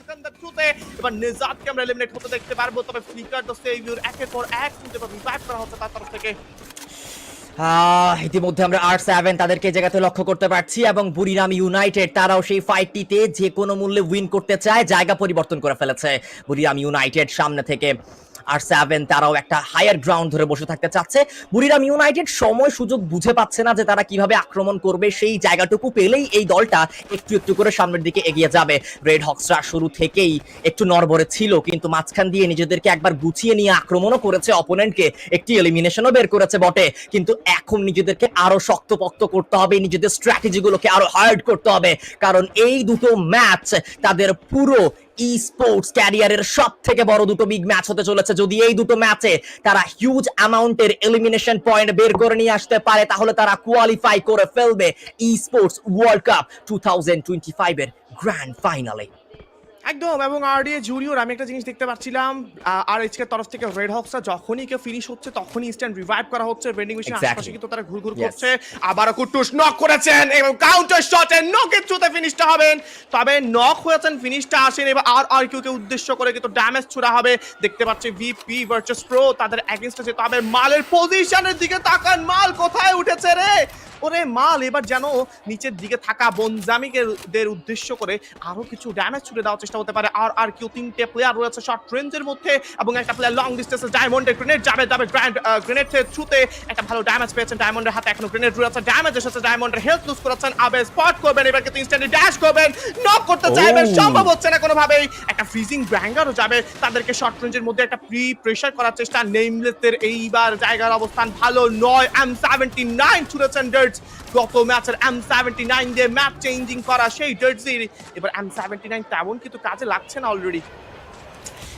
ফালকনদের থ্রুতে এবার নিজাতকে আমরা এলিমিনেট হতে দেখতে পারবো। তবে ফ্লিকার দ্য সেভিয়র একের পর এক কিন্তু এবার রিভাইভ করা হচ্ছে তার তরফ থেকে। ইতিমধ্যে আমরা R7 তাদেরকে জায়গাতে লক্ষ্য করতে পারছি এবং বুড়িরাম ইউনাইটেড তারাও সেই ফাইটটিতে যে কোনো মূল্যে উইন করতে চায়, জায়গা পরিবর্তন করে ফেলেছে বুড়িরাম ইউনাইটেড সামনে থেকে। R7 তারাও একটা হায়ার গ্রাউন্ড ধরে বসে থাকতে চাচ্ছে। বুড়িরাম ইউনাইটেড সময় সুযোগ বুঝে পাচ্ছে না যে তারা কিভাবে আক্রমণ করবে, সেই জায়গাটুকু পেলেই এই দলটা একটু একটু করে সামনের দিকে এগিয়ে যাবে। রেড হক্সরা শুরু থেকেই একটু নড়বড়ে ছিল, কিন্তু মাঝখান দিয়ে নিজেদেরকে একবার গুছিয়ে নিয়ে আক্রমণও করেছে, অপোনেন্টকে একটি এলিমিনেশনও বের করেছে বটে, কিন্তু এখন নিজেদেরকে আরো শক্তপোক্ত করতে হবে, নিজেদের স্ট্র্যাটেজিগুলোকে আরো হার্ড করতে হবে, কারণ এই দুটো ম্যাচ তাদের পুরো ই স্পোর্টস ক্যারিয়ারের সব থেকে বড় দুটো বিগ ম্যাচ হতে চলেছে। যদি এই দুটো ম্যাচে তারা হিউজ অ্যামাউন্টের এলিমিনেশন পয়েন্ট বের করে নিয়ে আসতে পারে, তাহলে তারা কোয়ালিফাই করে ফেলবে ই স্পোর্টস ওয়ার্ল্ড কাপ 2025 এর গ্র্যান্ড ফাইনালে। একদম। এবং আরডিএ জুনিয়র আমি একটা জিনিস দেখতে পাচ্ছিলাম, আর এইচকে তরফ থেকে রেড হক্সরা যখনই কেউ ফিনিশ হচ্ছে তখনই ইনস্ট্যান্ট রিভাইভ করা হচ্ছে। ভেন্ডিং মেশিন আশেপাশে কিন্তু তারা ঘুরঘুর করছে। আবারও কুটুস নক করেছেন এবং কাউন্টার শটে নকের থ্রুতে ফিনিশটা হবেন। তবে নক হয়েছেন, ফিনিশটা আসেন। এবার আর কিউকে উদ্দেশ্য করে কিন্তু ড্যামেজ ছুড়া হবে। দেখতে পাচ্ছি ভিপি ভার্চুয়াস প্রো তাদের এগেইনস্টে যেতে হবে। মালের পজিশনের দিকে তাকান, মাল কোথায় উঠেছে রে? ওরে মাল এবার যেন নিচের দিকে থাকা বনজামিকের উদ্দেশ্য করে আরো কিছু ড্যামেজ ছুড়ে দেওয়ার চেষ্টা হতে পারে। আর কিউ তিনটে প্লেয়ার রয়েছে শর্ট রেঞ্জের মধ্যে এবং একটা প্লেয়ার লং ডিস্টেন্সে। ডায়মন্ডের গ্রেনেড যাবে গ্রেনেডের থ্রুতে একটা ভালো ড্যামেজ পেয়েছেন। ডায়মন্ডের হাতে এখনো গ্রেনেড রয়েছে, ড্যামেজ এসেছে, ডায়মন্ডের হেলথ লুজ করেছেন। আবে স্পট করবেন, এবার কিন্তু ইনস্ট্যান্টলি ড্যাশ করবেন, নক করতে চাইবেন, সম্ভব হচ্ছে না কোনোভাবেই। একটা ফ্রিজিং ব্যাঙ্গারও যাবে, তাদেরকে শর্ট রেঞ্জের মধ্যে একটা প্রেসার করার চেষ্টা। নেমলেসের এইবার জায়গার অবস্থান ভালো নয়। M79 ছুড়েছেন ডার্টস, গত ম্যাচের M79 দিয়ে ম্যাপ চেঞ্জিং করা সেই ডার্টসির এবার M79 তেমন কিন্তু কাজে লাগছে না অলরেডি।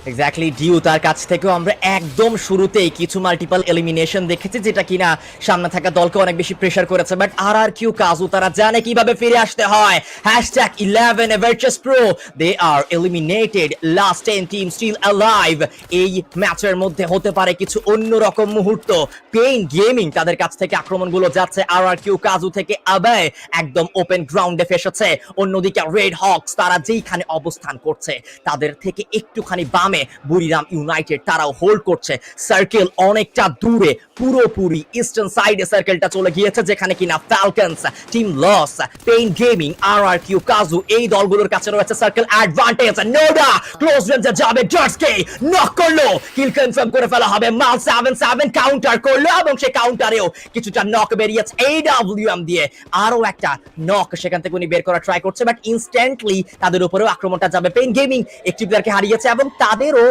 এক্স্যাক্টলি, ডিউ তার কাছ থেকেও আমরা একদম শুরুতেই কিছু মাল্টিপল এলিমিনেশন দেখেছি, যেটা কিনা সামনে থাকা দলকে অনেক বেশি প্রেসার করেছে। বাট আর কিউ কাজু তারা জানে কিভাবে ফিরে আসতে হয়। #11 Virtuous Pro, they are eliminated, last 10 team still alive. এই ম্যাচের মধ্যে হতে পারে কিছু অন্যরকম মুহূর্ত। পেইন গেমিং তাদের কাছ থেকে আক্রমণগুলো যাচ্ছে, আর কিউ কাজু থেকে আবে একদম ওপেন গ্রাউন্ডে ফেসেছে। অন্যদিকে রেড হক্স তারা যেইখানে অবস্থান করছে তাদের থেকে একটুখানি বামে বুড়িরাম ইউনাইটেড তারাও হোল্ড করছে। সার্কেল অনেকটা দূরে, পুরোপুরি ইস্টার্ন সাইডে সার্কেলটা চলে গিয়েছে, যেখানে কিনা Falcons, team Los, Pain Gaming, আর কিউ কাজু এই দলগুলোর কাছে রয়েছে সার্কেল অ্যাডভান্টেজ। নোডা ক্লোজ রেঞ্জে যাবে, জার্সকে নক করলো, কিল কনফার্ম করে ফেলা হবে। মাল 7 কাউন্টার করলো এবং সেই কাউন্টারেও কিছুটা নক বেরিয়েছে AWM দিয়ে। আরো একটা নক সেখান থেকে উনি বের করা ট্রাই করছে, বাট ইনস্ট্যান্টলি তাদের উপরেও আক্রমণটা যাবে। পেইন গেমিং একটি প্লেয়ারকে হারিয়েছে এবং তাদেরও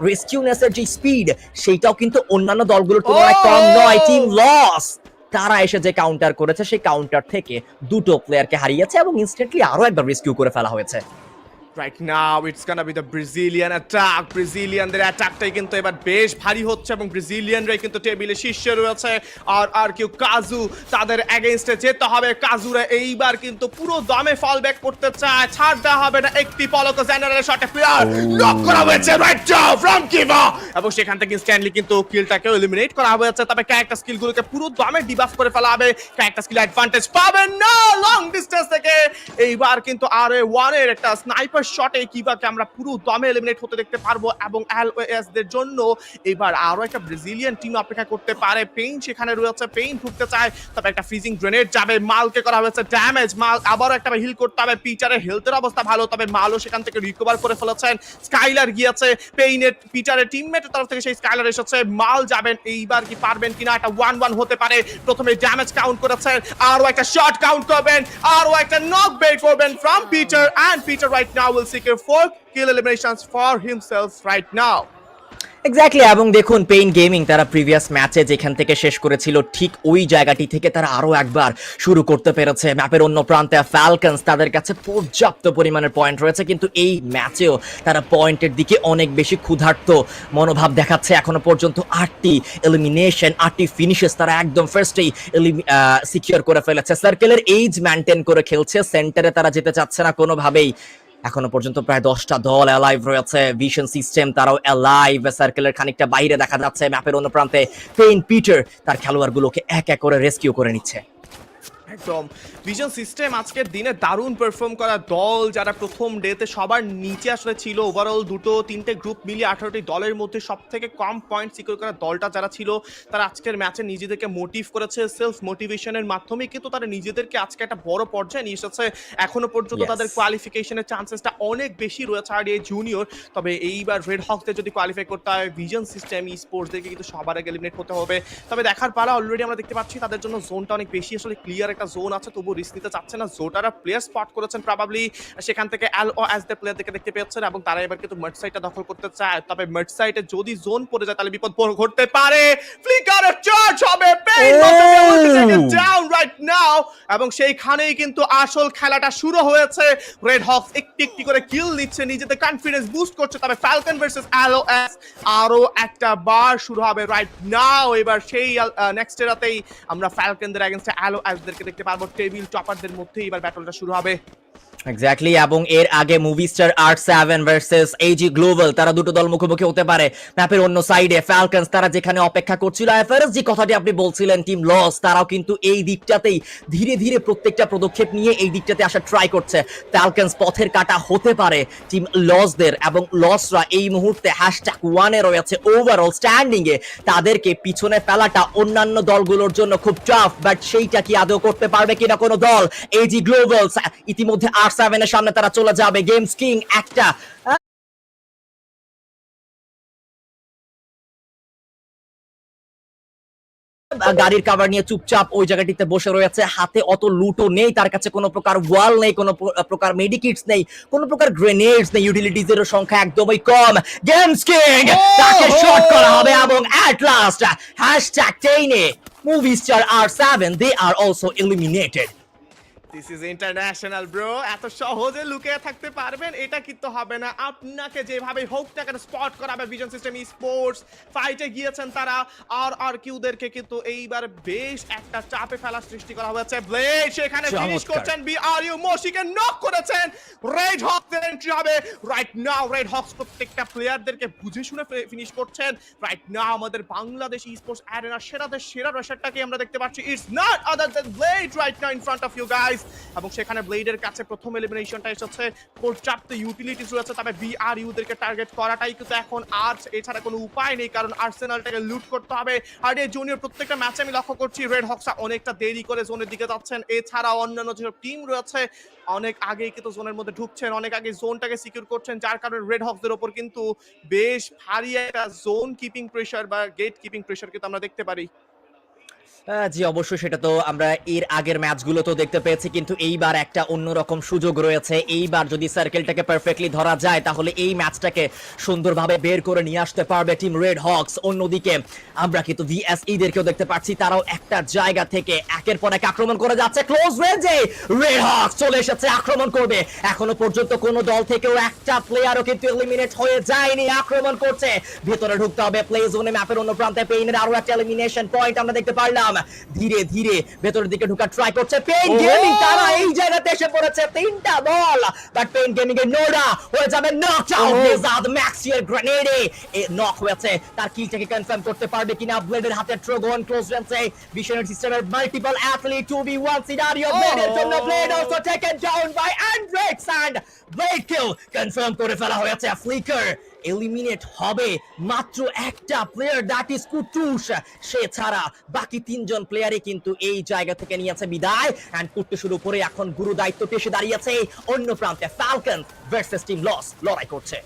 রেস্কিউনেসের যে স্পিড সেইটাও কিন্তু অন্যান্য দলগুলোর তুলনায় কম নয়। টিম লস তারা এসে যে কাউন্টার করেছে সেই কাউন্টার থেকে দুটো প্লেয়ারকে হারিয়েছে এবং ইনস্ট্যান্টলি আরো একবার রেস্কিউ করে ফেলা হয়েছে। Right now it's gonna be the Brazilian attack. ব্রাজিলিয়ানদের অ্যাটাকটাই কিন্তু এবার বেশ ভারী হচ্ছে এবং ব্রাজিলিয়ানরাই কিন্তু টেবিলে শীর্ষে রয়েছে। আর কেউ কাজু তাদের এগেইনস্টে যেতে হবে। কাজুরা এইবার কিন্তু পুরো দমে ফল ব্যাক করতে চায়, ছাড় দেওয়া হবে না। একটি পলক জেনারেল শটে প্লেয়ার নক করা হয়েছে রাইট জাও ফ্রম কিভা এবং সেখান থেকে ইনস্ট্যান্টলি কিন্তু কিলটাকে এলিমিনেট করা হয়েছে। তবে ক্যারেক্টার স্কিলগুলোকে পুরো দমে ডিবাফ করে ফেলা হবে। ক্যারেক্টার স্কিল অ্যাডভান্টেজ পাবেন না লং ডিস্টেন্স থেকে। এইবার কিন্তু RA1 এর একটা স্নাইপার শটে কিভাবে আমরা পুরো দমে এলিমিনেট হতে দেখতে পারবো এবং LOS দের জন্য এবার আরো একটা ব্রাজিলিয়ান টিম অপেক্ষা করতে পারে। পেইন সেখানে রয়েছে, পেইন ঢুকতে চায়, তবে একটা ফ্রিজিং গ্রেনেড যাবে। মালকে করা হয়েছে ড্যামেজ, মাল আবারও একটা হিল করতে হবে। পিটারের হেলথের অবস্থা ভালো, তবে মালও সেখান থেকে রিকভার করে ফেলেছেন। স্কাইলার গিয়েছে, পেইনের পিটারের টিমমেটের তরফ থেকে সেই স্কাইলার এসেছে। মাল যাবেন, এইবার কি পারবেন কিনা, একটা 1-1 হতে পারে। প্রথমে ড্যামেজ কাউন্ট করেছেন, আরো একটা শট কাউন্ট করবেন, আরো একটা নক বের করবেন from Peter, and Peter right now will seek 4 kill eliminations for himself right now. Exactly, এবং দেখুন পেইন গেমিং তারা প্রিভিয়াস ম্যাচে যেখান থেকে শেষ করেছিল ঠিক ওই জায়গাটি থেকে তারা আরো একবার শুরু করতে পেরেছে। ম্যাপের অন্য প্রান্তে ফ্যালকনস তাদের কাছে পর্যাপ্ত পরিমাণের পয়েন্ট রয়েছে, কিন্তু এই ম্যাচেও তারা পয়েন্টের দিকে অনেক বেশি ক্ষুধার্ত মনোভাব দেখাচ্ছে। এখনো পর্যন্ত 8টি এলিমিনেশন, 8টি ফিনিশেস তারা একদম ফার্স্টেই সিকিউর করে ফেলেছে। সার্কেলের এইজ মেনটেন করে খেলছে, সেন্টারে তারা যেতে চাচ্ছে না কোনোভাবেই। এখনো পর্যন্ত প্রায় 10টা দল অ্যালাইভ রয়েছে। ভিশন সিস্টেম তারাও অ্যালাইভ, সার্কেলের খানিকটা বাইরে দেখা যাচ্ছে। ম্যাপের অন্য প্রান্তে পেইন পিটার তার খেলোয়াড়গুলোকে এক এক করে রেস্কিউ করে নিচ্ছে। একদম ভিশন সিস্টেম আজকের দিনে দারুণ পারফর্ম করা দল, যারা প্রথম ডেতে সবার নিচে আসলে ছিল। ওভারঅল দুটো তিনটে গ্রুপ মিলিয়ে 18টি দলের মধ্যে সব থেকে কম পয়েন্ট সিকিউর করা দলটা যারা ছিল, তারা আজকের ম্যাচে নিজেদেরকে মোটিভ করেছে। সেলফ মোটিভেশনের মাধ্যমে কিন্তু তারা নিজেদেরকে আজকে একটা বড় পর্যায়ে নিয়ে এসেছে। এখনো পর্যন্ত Yes. তাদের কোয়ালিফিকেশনের চান্সেসটা অনেক বেশি রয়েছে আর এই জুনিয়র। তবে এইবার রেড হকসদের যদি কোয়ালিফাই করতে হয়, ভিশন সিস্টেম ই স্পোর্টসদেরকে কিন্তু সবার আগে এলিমিনেট হতে হবে। তবে দেখার পালা, অলরেডি আমরা দেখতে পাচ্ছি তাদের জন্য জোনটা অনেক বেশি আসলে ক্লিয়ার একটা জোন আছে, তবু রিস্ক নিতে চাচ্ছে না। জোটারা প্লেয়ার স্পট করেছেন প্রবাবলি, সেখান থেকে অ্যাজ দ্য প্লেয়ারদেরকে দেখতে পেয়েছেন এবং তারা এবার কিন্তু মার্চ সাইডটা দখল করতে চায়। তবে মার্চ সাইডে যদি জোন পড়ে যায় তাহলে বিপদ ঘটতে পারে। ফ্লিকারের চার্জ হবে, Pain must be able to take it down right now, এবং সেইখানেই কিন্তু আসল খেলাটা শুরু হয়েছে। রেড হকস একটি একটি করে কিল নিচ্ছে, নিজেদের কনফিডেন্স বুস্ট করছে। তবে ফ্যালকন ভার্সেস অ্যালোএস আরো একটা বার শুরু হবে রাইট নাও। এবার সেই নেক্সট এরাতেই আমরা ফ্যালকনদের এগেইনস্টে অ্যালোএসদেরকে দেখতে পারবো। টেবিল টপারদের মধ্যেই এবার ব্যাটলটা শুরু হবে। এক্স্যাক্টলি, এবং এর আগে movie star R7 versus AG global, তারা দুটো দল মুখোমুখি হতে পারে। ম্যাপের অন্য সাইডে ফ্যালকনস, তারা যেখানে অপেক্ষা করছিল, এফআরএস যে কথাটি আপনি বলছিলেন, টিম লস, তারাও কিন্তু এই দিকটাতেই ধীরে ধীরে প্রত্যেকটা পদক্ষেপ নিয়ে এই দিকটাতে আসা ট্রাই করছে। ফ্যালকনস পথের কাটা হতে পারে টিম লসদের, এবং লসরা এই মুহূর্তে #1 এ রয়েছে ওভারঅল স্ট্যান্ডিং এ। তাদেরকে পিছনে ফেলাটা অন্যান্য দলগুলোর জন্য খুব টাফ, বাট সেইটা কি আদৌ করতে পারবে কিনা কোনো দল? AG গ্লোবালস ইতিমধ্যে R7 এর সামনে তারা চলে যাবে। গেমস কিং একটা গাড়ির কভার নিয়ে চুপচাপ ওই জায়গাটিতে বসে রয়েছে। হাতে অত লুটও নেই, তার কাছে কোনো প্রকার ওয়াল নেই, কোনো প্রকার মেডিকিটস নেই, কোনো প্রকার গ্রেনেডস নেই, ইউটিলিটিজের সংখ্যা একদমই কম। গেমস কিং, তাকে শট করা হবে, এবং at last #10 movie star R7 they are also eliminated. This is international bro, এত সহজে লুকিয়ে থাকতে পারবেন এটা কিন্তু হবে না। আপনাকে যেভাবে হোক না কেন স্পট করাবে ভিশন সিস্টেম ই স্পোর্টস। ফাইটে গিয়েছেন তারা, আর কিউদেরকে কিন্তু এইবার বেশ একটা চাপে ফেলার সৃষ্টি করা হয়েছে। ব্লেড সেখানে ফিনিশ চমৎকার। করছেন, বিআরইউ মশিকে নক করেছেন। রেড হকসের এন্ট্রি হবে রাইট নাও। রেড হকস প্রত্যেকটা প্লেয়ারদেরকে বুঝে শুনে ফিনিশ করছেন রাইট নাও। আমাদের বাংলাদেশ ই স্পোর্টস অ্যারেনার সেরাদের সেরা রেশারটাকে আমরা দেখতে পাচ্ছি। It's not other than Blade right now in front of you guys. এবং সেখানে ব্লেডের কাছে প্রথম এলিমিনেশনটা এসেছে। পর্যাপ্ত ইউটিলিটিস রয়েছে, তবে বিআরইউদেরকে টার্গেট করাটাই কিন্তু এখন আর এছাড়া কোনো উপায় নেই, কারণ আর্সেনালটাকে লুট করতে হবে। আর এই জুনিয়র প্রত্যেকটা ম্যাচে আমি লক্ষ্য করছি রেড হকসা অনেকটা দেরি করে জোনের দিকে যাচ্ছেন। এছাড়া অন্যান্য যেসব টিম রয়েছে অনেক আগেই কিন্তু জোনের মধ্যে ঢুকছেন, অনেক আগে জোনটাকে সিকিউর করছেন, যার কারণে রেড হকসদের ওপর কিন্তু বেশ ভারী একটা জোন কিপিং প্রেশার বা গেট কিপিং প্রেশার কিন্তু আমরা দেখতে পারি। জি অবশ্যই, সেটা তো আমরা এর আগের ম্যাচগুলো তো দেখতে পেয়েছি, কিন্তু এইবার একটা অন্যরকম সুযোগ রয়েছে। এইবার যদি সার্কেলটাকে পারফেক্টলি ধরা যায় তাহলে এই ম্যাচটাকে সুন্দরভাবে বের করে নিয়ে আসতে পারবে টিম রেড হকস। অন্যদিকে আমরা কিন্তু VSE দেরকেও দেখতে পাচ্ছি, তারাও একটা জায়গা থেকে একের পর এক আক্রমণ করে যাচ্ছে। ক্লোজ রেঞ্জে রেড হকস চলে এসেছে, আক্রমণ করবে। এখনো পর্যন্ত কোনো দল থেকেও একটা প্লেয়ারও কিন্তু এলিমিনেট হয়ে যায়নি, আক্রমণ করছে। ভেতরে ঢুকতে হবে প্লে জোনে। ম্যাপের অন্য প্রান্তে পেইনের আরো একটা এলিমিনেশন পয়েন্ট আমরা দেখতে পারলাম। ধীরে ধীরে ভেতরের দিকে ঢোকার ট্রাই করছে পেইন গেমিং, তারা এই জায়গাতে এসে পড়েছে। তিনটা বল, বাট পেইন গেমিং এর নোডা হয়ে যাবে নক আউট। নেজাদ ম্যাক্সিয়ার গ্রেনেডে নক হয়েছে, তার কিলটাকে কনফার্ম করতে পারবে কিনা? ব্লেডের হাতে ট্রোগন ক্লোজ রেঞ্জে। ভিশনারি সিস্টেমের মাল্টিপল অ্যাথলিট 2v1 সিনারিও। ব্লেডের জন্য blade also taken down by Andrex, and blade kill confirm করে ফেলা হয়েছে। ফ্লিকার এলিমিনেট হবে মাত্র একটা প্লেয়ার, দ্যাট ইজ কুটুস। সে ছাড়া বাকি তিনজন প্লেয়ারই কিন্তু এই জায়গা থেকে নিয়েছে বিদায়। এন্ড কুটুসের উপরে এখন গুরু দায়িত্বটি এসে দাঁড়িয়েছে। অন্য প্রান্তে ফ্যালকন ভার্সেস টিম লস লড়াই করছে।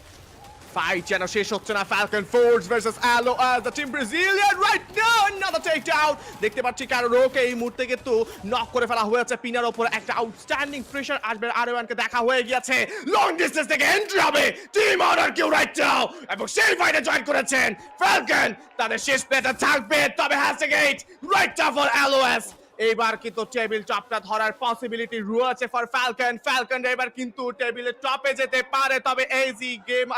ফাইট যেন শেষ হচ্ছে না। Falcon Force versus LOS, the team Brazilian right now another takedown. দেখতে পাচ্ছি কারোকে এই মুহূর্তে কিন্তু নক করে ফেলা হয়েছে। পিনার উপর একটা আউটস্ট্যান্ডিং প্রেসার আসবে। আর1 কে দেখা হয়ে গিয়েছে, লং ডিসটেন্স থেকে এন্ট্রি হবে team order Q right now, এবং সেই ফাইটে জয়েন করেছেন ফ্যালকন। তাদের শেষ প্লেটা থাকবে, তবে হ্যাসেগেট রাইট নাও ফর অ্যালোএস। এইবার কিন্তু টেবিল টপটা ধরার পসিবিলিটি রয়েছে ফর ফ্যালকন। ফ্যালকন এবার কিন্তু টেবিলের টপে যেতে পারে, তবে এজি গেম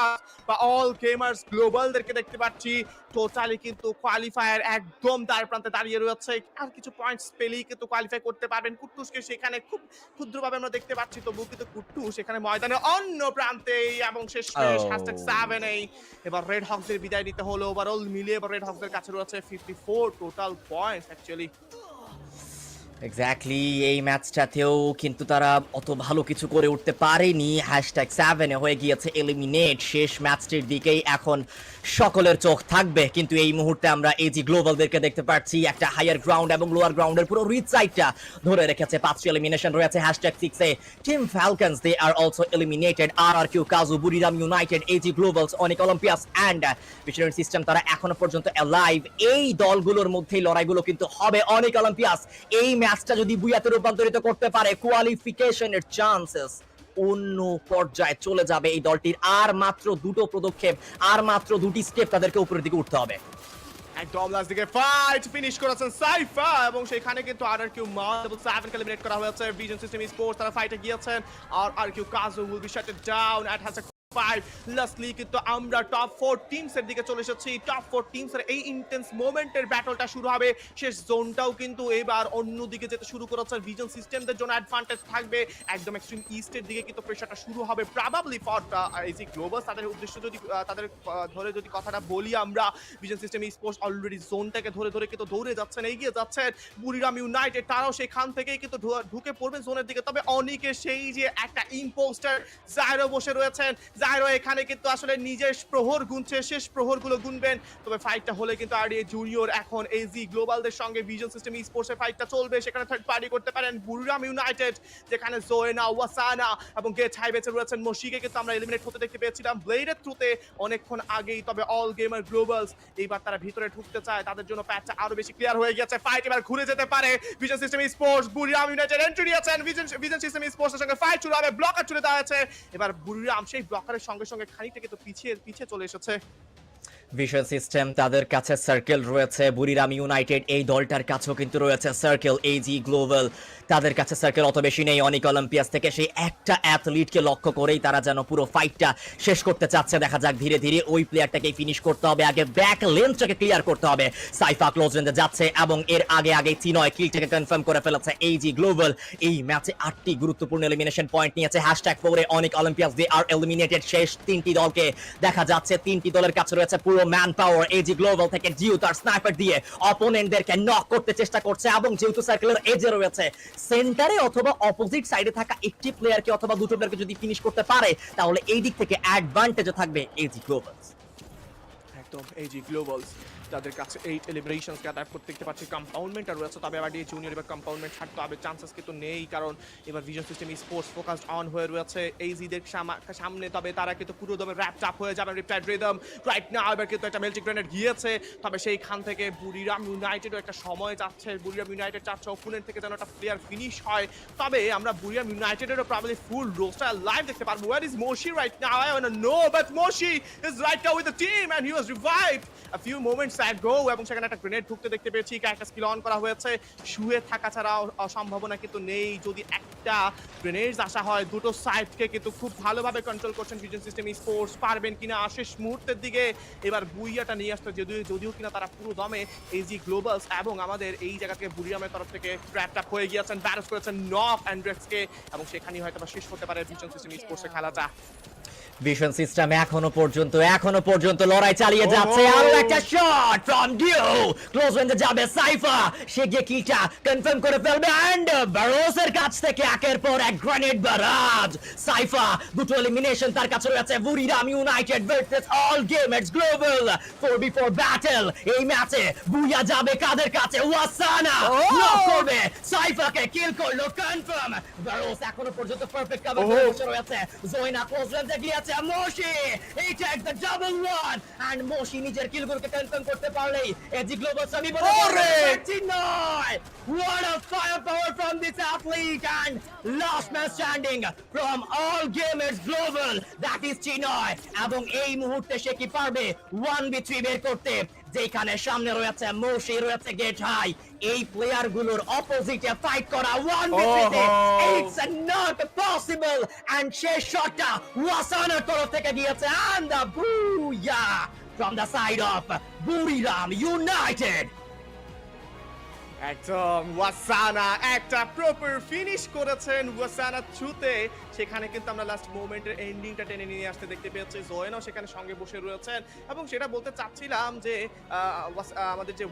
বা অল গেমার্স গ্লোবালদেরকে দেখতে পাচ্ছি টোটালি কিন্তু কোয়ালিফায়ার একদম দ্বার প্রান্তে দাঁড়িয়ে রয়েছে। আর কিছু পয়েন্টস পেলেই কিন্তু কোয়ালিফাই করতে পারবেন। কুট্টুসকে সেখানে খুব ক্ষুদ্রভাবে আমরা দেখতে পাচ্ছি, তবুও কিন্তু কুট্টুস সেখানে ময়দানে অন্য প্রান্তেই, এবং শেষ #7 এই এবার রেড হকসের বিদায় নিতে হলো। ওভারঅল মিলিয়ে এবার রেড হকসের কাছে রয়েছে 54 টোটাল পয়েন্টস অ্যাকচুয়ালি। এক্স্যাক্টলি, এই ম্যাচটাতেও কিন্তু তারা অত ভালো কিছু করে উঠতে পারেনি। #7 এ হয়ে গিয়েছে এলিমিনেট। শেষ ম্যাচটির দিকেই এখন সকলের চোখ থাকবে, কিন্তু এই মুহূর্তে আমরা এজি গ্লোবালদেরকে দেখতে পাচ্ছি একটা হায়ার গ্রাউন্ড এবং লোয়ার গ্রাউন্ডের পুরো রিচ সাইডটা ধরে রেখেছে। 5টি এলিমিনেশন রয়েছে #6 এ। Team Falcons they are also eliminated. RRQ, Kazu, Buriram United, AG Globals, Onic Olympias and Visionary System তারা এখনো পর্যন্ত অ্যালাইভ। এই দলগুলোর মধ্যেই লড়াইগুলো কিন্তু হবে। অনিক অলিম্পিয়াস এই ম্যাচটা যদি বুয়াতে রূপান্তরিত করতে পারে, কোয়ালিফিকেশনের চান্সেস অন্য পর্যায়ে চলে যাবে এই দলটির। আর মাত্র দুটো পদক্ষেপ, আর মাত্র দুটি স্টেপ তাদেরকে উপরের দিকে উঠতে হবে। একদম লাস্ট দিকে ফাইট ফিনিশ করেছেন সাইফা, এবং সেখানে কিন্তু আরআরকিউ মাল্টিপল 7 কে এলিমিনেট করা হয়েছে। ভিশন সিস্টেম স্পোর্টস তারা ফাইটে গিয়েছেন, আর RRQ Kazu will be shutted down at #5। Lastly কিন্তু আমরা টপ 4 টিমস এর দিকে চলে এসেছি। টপ 4 টিমস এর এই ইন্টেন্স মোমেন্টের ব্যাটলটা শুরু হবে। শেষ জোনটাও কিন্তু এবার অন্যদিকে যেতে শুরু করেছে। ভিশন সিস্টেমদের জন্য অ্যাডভান্টেজ থাকবে। একদম এক্সট্রিম ইস্টের দিকে কিন্তু প্রেসারটা শুরু হবে প্রবাবলি ফর এজি গ্লোবাল। তাদের উদ্দেশ্য যদি তাদের ধরে যদি কথাটা বলি আমরা, ভিশন সিস্টেম স্পোর্টস অলরেডি জোনটাকে ধরে ধরে কিন্তু দৌড়ে যাচ্ছেন, এগিয়ে যাচ্ছেন। বুরিরাম ইউনাইটেড তারাও সেখান থেকেই কিন্তু ঢুকে পড়বেন জোনের দিকে। তবে অনেকে সেই যে একটা ইম্পোস্টার জাইরো বসে রয়েছেন, জাইরো এখানে কিন্তু আসলে নিজের প্রহর গুনছে, শেষ প্রহরগুলো গুনবেন। তবে ফাইটটা হলে কিন্তু আরডিএ জুনিয়র এখন এজি গ্লোবালদের সঙ্গে ভিশন সিস্টেম স্পোর্টস এর ফাইটটা চলবে। সেখানে থার্ড পার্টি করতে পারেন বুরিরাম ইউনাইটেড, যেখানে জোয়েনা, ওয়াসানা এবং গেট হাই বেঁচে রয়েছেন। মশিকে কিন্তু আমরা এলিমিনেট হতে দেখতে পেয়েছিলাম ব্লেডের থ্রুতে অনেকক্ষণ আগেই। তবে অল গেমার গ্লোবালস এইবার তারা ভিতরে ঢুকতে চায়, তাদের জন্য প্যাচটা আরো বেশি ক্লিয়ার হয়ে গেছে। ফাইট এবার ঘুরে যেতে পারে। Vision System Sports, Buriram United entry নিয়েছেন। ভিশন সিস্টেম স্পোর্টস এর সঙ্গে ফাইট শুরু হবে। ব্লকার চলে দাঁড়াচ্ছে। এবার বুরিরাম সেই ব্লকারের সঙ্গে সঙ্গে খানিকটা কিন্তু পিছিয়ে চলে এসেছে। ভিশন সিস্টেম তাদের কাছে সার্কেল রয়েছে, বুরিরাম ইউনাইটেড এই দলটার কাছেও কিন্তু রয়েছে সার্কেল। এজি গ্লোবাল তাদের কাছে সার্কেল অত বেশি নেই। অনিক অলিম্পিয়াস থেকে সেই একটা অ্যাথলিটকে লক্ষ্য করেই তারা যেন পুরো ফাইটটা শেষ করতে চাচ্ছে। দেখা যাক, ধীরে ধীরে ওই প্লেয়ারটাকে ফিনিশ করতে হবে। আগে ব্যাক লেন্সটাকে ক্লিয়ার করতে হবে। সাইফা ক্লোজ রেঞ্জে যাচ্ছে এবং এর আগে চিনয় কিলটাকে কনফার্ম করে ফেলেছে এজি গ্লোবাল। এই ম্যাচে 8টি গুরুত্বপূর্ণ এলিমিনেশন পয়েন্ট নিয়েছে। #4 এ অনিক অলিম্পিয়াস দে আর এলিমিনেটেড। শেষ 3টি দলকে দেখা যাচ্ছে 3টি দলের কাছে রয়েছে পুরো ম্যান পাওয়ার। এজি গ্লোবাল থেকে জিউ তার স্নাইপার দিয়ে অপোনেন্টদেরকে নক করতে চেষ্টা করছে, এবং যেহেতু সার্কেলের এজে রয়েছে, সেন্টারে অথবা অপোজিট সাইডে থাকা একটি প্লেয়ারকে অথবা দুটো প্লেয়ারকে যদি ফিনিশ করতে পারে, তাহলে এই দিক থেকে অ্যাডভান্টেজে থাকবে এজি গ্লোবাল। একদম এজি গ্লোবালস তাদের কাছে 8 এলিমিনেশনস গ্যাদার করতে দেখতে পাচ্ছি। কম্পাউন্ডমেন্ট আর রয়েছে, তবে আবার ডিএ জুনিয়র এবার কম্পাউন্ডমেন্ট ছাড়তে হবে, চান্সেস কিন্তু নেই, কারণ এবার vision System sports focused on হয়ে রয়েছে এইজিদের সামনে। তবে তারা কিন্তু পুরো দমে র্যাপড আপ হয়ে যাবে। রিপ্লাইড রিদম রাইট নাও এবার কিন্তু একটা মেল্টিং গ্রেনেড গিয়েছে। তবে সেইখান থেকে বুরিরাম ইউনাইটেডও একটা সময় যাচ্ছে। বুরিরাম ইউনাইটেড চাচ্ছে অপোনেন্ট থেকে যেন একটা প্লেয়ার ফিনিশ হয়। তবে আমরা বুরিরাম ইউনাইটেডেরও প্রবাবলি ফুল রোস্টার লাইভ দেখতে পারবো। Where is Moshi right now? I want to know, but Moshi is right now with the team and he was revived a few moments ago, এবং সেখানে একটা গ্রেনেড ঢুকতে দেখতে পেয়েছি। একটা স্কিল অন করা হয়েছে। শুয়ে থাকা ছাড়া সম্ভাবনা কিন্তু নেই। যদি একটা গ্রেনেডস আসা হয়, দুটো সাইডকে কিন্তু খুব ভালোভাবে কন্ট্রোল করছেন ভিশন সিস্টেম স্পোর্টস। পারবেন কিনা শেষ মুহূর্তের দিকে এবার বুইয়াটা নিয়ে আসতে, যদিও কিনা তারা পুরো দমে এজি গ্লোবালস এবং আমাদের এই জায়গা থেকে বুরিরামের তরফ থেকে ট্র্যাপড আপ হয়ে গিয়েছেন। ব্যারস করেছেন নক অ্যান্ড্রেক্সকে, এবং সেখানেই হয়তো বা শেষ হতে পারে ভিশন সিস্টেম স্পোর্টসের খেলাটা। ভিশন সিস্টেম এখনো পর্যন্ত লড়াই চালিয়ে যাচ্ছে। আরো একটা শট ফ্রম ডিউ, ক্লোজ রেঞ্জে যাবে সাইফা, সে গিয়ে কিলটা কনফার্ম করে ফেলবে। এন্ড বারোসের কাছ থেকে একের পর এক গ্রেনেড বারাজ। সাইফা দুটো এলিমিনেশন তার কাছে রয়েছে। Buriram United versus All Gamers Global 4v4 battle. এই ম্যাচে বুইয়া যাবে কাদের কাছে? ওয়াসানা নক করবে, সাইফাকে কিল করলো কনফার্ম। বারোস এখনো পর্যন্ত পারফেক্ট কভার করে বসে রয়েছে। জয়না ক্লোজ রেঞ্জে গিয়ে Moshi, he takes the double one, and Moshi নিজের কিলগুলোকে কনফার্ম করতে পারলেই এজি গ্লোবাল সেমি বলে নয়। What a firepower from this athlete, and last man standing from all gamers global, that is Chinoy, এবং এই মুহূর্তে সে কি পারবে 1v3 বের করতে, যেখানে সামনে রয়েছে মোশি, রয়েছে গেট হাই। এই প্লেয়ার গুলোর অপোজিটে ফাইট করা 1v3 তে it's not possible, and শেষ শটটা ওয়াসানার তরফ থেকে গিয়েছে, and the booyah from the side of Buriram United. একদম ওয়াসানা একটা প্রপার ফিনিশ করেছেন ওয়াসানা থ্রুতে। সেখানে কিন্তু আমরা লাস্ট মোমেন্টের এন্ডিংটা টেনে নিয়ে আসতে দেখতে পেয়েছি। জয়েনও সেখানে সঙ্গে বসে রয়েছেন, এবং সেটা বলতে চাচ্ছিলাম যে আমাদের যে